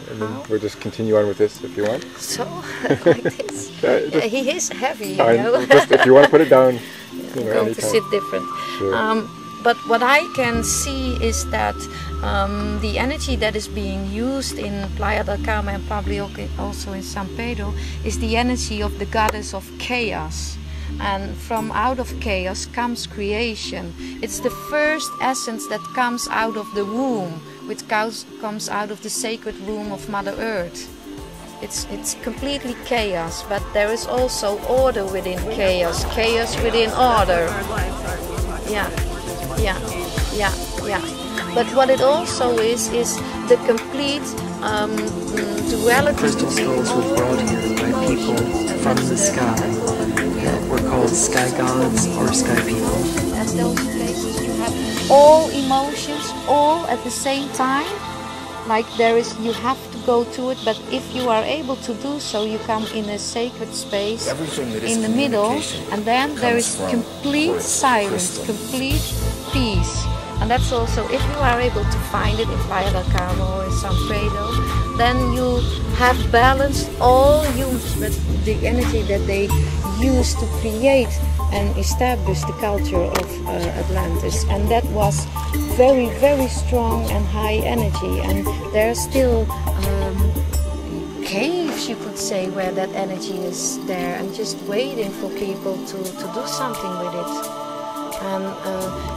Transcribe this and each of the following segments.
And then we'll just continue on with this if you want. So, like this. He is heavy, you know. Just if you want to put it down, you know, going anytime. to sit different. Sure. But what I can see is that the energy that is being used in Playa del Carmen and probably also in San Pedro is the energy of the goddess of chaos. And from out of chaos comes creation. It's the first essence that comes out of the womb, which comes out of the sacred womb of Mother Earth. It's completely chaos, but there is also order within chaos, chaos within order. Yeah. But what it also is the complete duality. Crystal skulls were brought here by people from the sky that were called sky gods or sky people. At those places you have all emotions, all at the same time. Like you have to go to it, but if you are able to do so, you come in a sacred space in the middle, and then there is complete silence, complete peace. And that's also, if you are able to find it in Playa del Carmen or in San Pedro, then you have balanced all the energy that they use to create and establish the culture of Atlantis. And that was very, very strong and high energy. And there are still caves, you could say, where that energy is there and just waiting for people to do something with it. And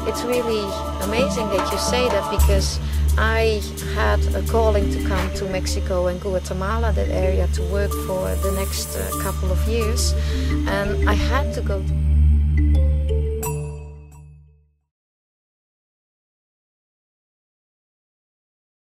it's really amazing that you say that, because I had a calling to come to Mexico and Guatemala, that area, to work for the next couple of years, and I had to go to